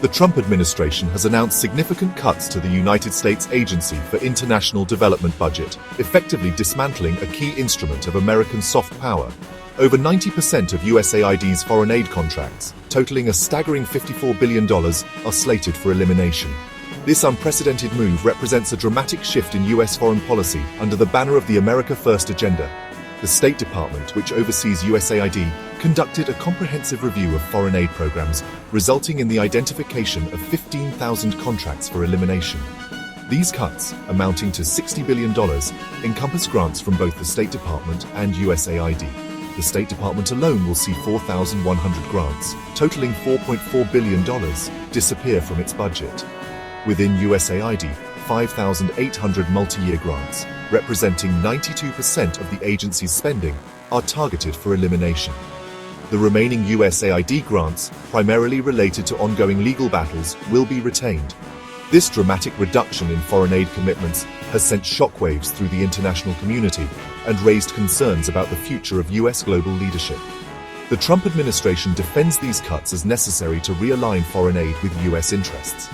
The Trump administration has announced significant cuts to the United States Agency for International Development budget, effectively dismantling a key instrument of American soft power. Over 90% of USAID's foreign aid contracts, totaling a staggering $54 billion, are slated for elimination. This unprecedented move represents a dramatic shift in U.S. foreign policy under the banner of the America First agenda. The State Department, which oversees USAID, conducted a comprehensive review of foreign aid programs, resulting in the identification of 15,000 contracts for elimination. These cuts, amounting to $60 billion, encompass grants from both the State Department and USAID. The State Department alone will see 4,100 grants, totaling $4.4 billion, disappear from its budget. Within USAID, 5,800 multi-year grants, representing 92% of the agency's spending, are targeted for elimination. The remaining USAID grants, primarily related to ongoing legal battles, will be retained. This dramatic reduction in foreign aid commitments has sent shockwaves through the international community and raised concerns about the future of U.S. global leadership. The Trump administration defends these cuts as necessary to realign foreign aid with U.S. interests.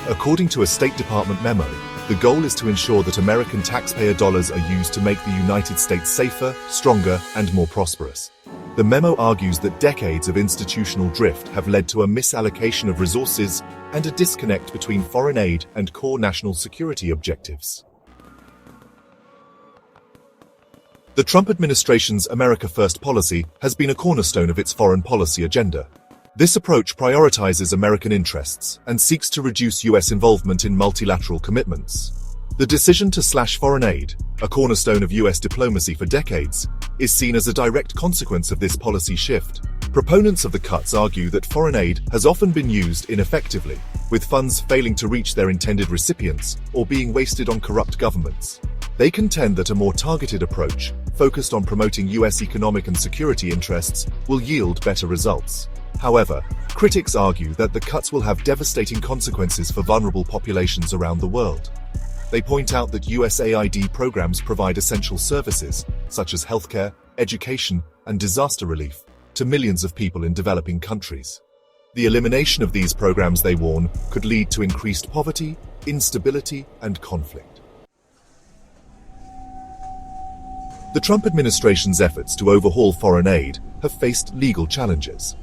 According to a State Department memo, the goal is to ensure that American taxpayer dollars are used to make the United States safer, stronger, and more prosperous. The memo argues that decades of institutional drift have led to a misallocation of resources and a disconnect between foreign aid and core national security objectives. The Trump administration's America First policy has been a cornerstone of its foreign policy agenda. This approach prioritizes American interests and seeks to reduce U.S. involvement in multilateral commitments. The decision to slash foreign aid, a cornerstone of U.S. diplomacy for decades, is seen as a direct consequence of this policy shift. Proponents of the cuts argue that foreign aid has often been used ineffectively, with funds failing to reach their intended recipients or being wasted on corrupt governments. They contend that a more targeted approach, focused on promoting U.S. economic and security interests, will yield better results. However, critics argue that the cuts will have devastating consequences for vulnerable populations around the world. They point out that USAID programs provide essential services, such as healthcare, education, and disaster relief, to millions of people in developing countries. The elimination of these programs, they warn, could lead to increased poverty, instability, and conflict. The Trump administration's efforts to overhaul foreign aid have faced legal challenges.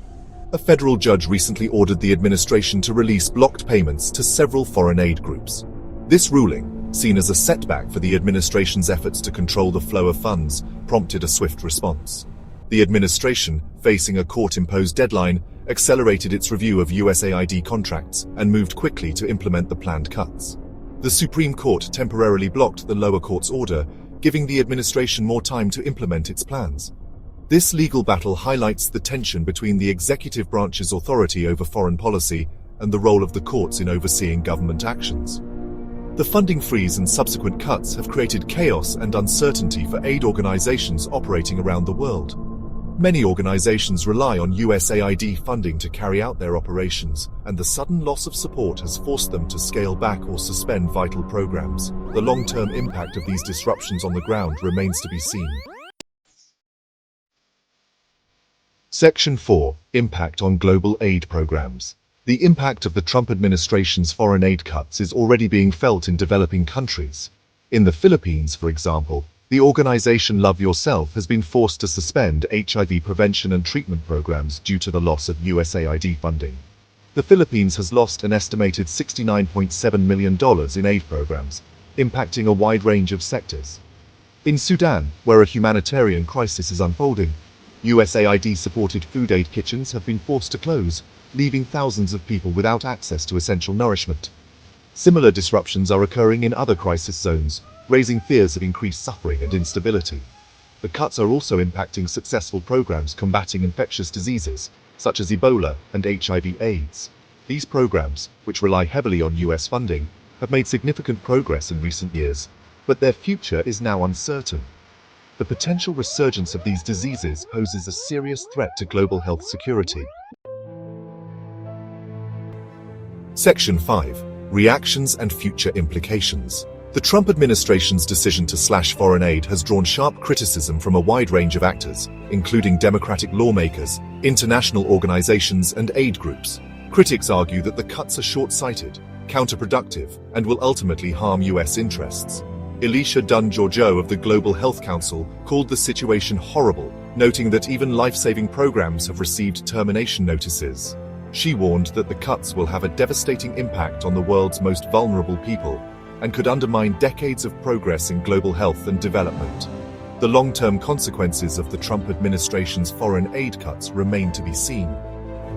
A federal judge recently ordered the administration to release blocked payments to several foreign aid groups. This ruling, seen as a setback for the administration's efforts to control the flow of funds, prompted a swift response. The administration, facing a court-imposed deadline, accelerated its review of USAID contracts and moved quickly to implement the planned cuts. The Supreme Court temporarily blocked the lower court's order, giving the administration more time to implement its plans. This legal battle highlights the tension between the executive branch's authority over foreign policy and the role of the courts in overseeing government actions. The funding freeze and subsequent cuts have created chaos and uncertainty for aid organizations operating around the world. Many organizations rely on USAID funding to carry out their operations, and the sudden loss of support has forced them to scale back or suspend vital programs. The long-term impact of these disruptions on the ground remains to be seen. Section 4. Impact on global aid programs. The impact of the Trump administration's foreign aid cuts is already being felt in developing countries. In the Philippines, for example, the organization Love Yourself has been forced to suspend HIV prevention and treatment programs due to the loss of USAID funding. The Philippines has lost an estimated $69.7 million in aid programs, impacting a wide range of sectors. In Sudan, where a humanitarian crisis is unfolding, USAID-supported food aid kitchens have been forced to close, leaving thousands of people without access to essential nourishment. Similar disruptions are occurring in other crisis zones, raising fears of increased suffering and instability. The cuts are also impacting successful programs combating infectious diseases, such as Ebola and HIV/AIDS. These programs, which rely heavily on US funding, have made significant progress in recent years, but their future is now uncertain. The potential resurgence of these diseases poses a serious threat to global health security. Section 5. Reactions and future implications. The Trump administration's decision to slash foreign aid has drawn sharp criticism from a wide range of actors, including Democratic lawmakers, international organizations, and aid groups. Critics argue that the cuts are short-sighted, counterproductive, and will ultimately harm US interests. Alicia Dunn-Georgiou of the Global Health Council called the situation horrible, noting that even life-saving programs have received termination notices. She warned that the cuts will have a devastating impact on the world's most vulnerable people and could undermine decades of progress in global health and development. The long-term consequences of the Trump administration's foreign aid cuts remain to be seen.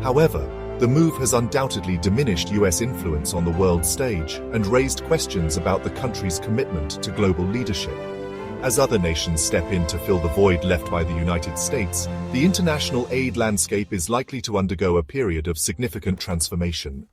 However, the move has undoubtedly diminished US influence on the world stage and raised questions about the country's commitment to global leadership. As other nations step in to fill the void left by the United States, the international aid landscape is likely to undergo a period of significant transformation.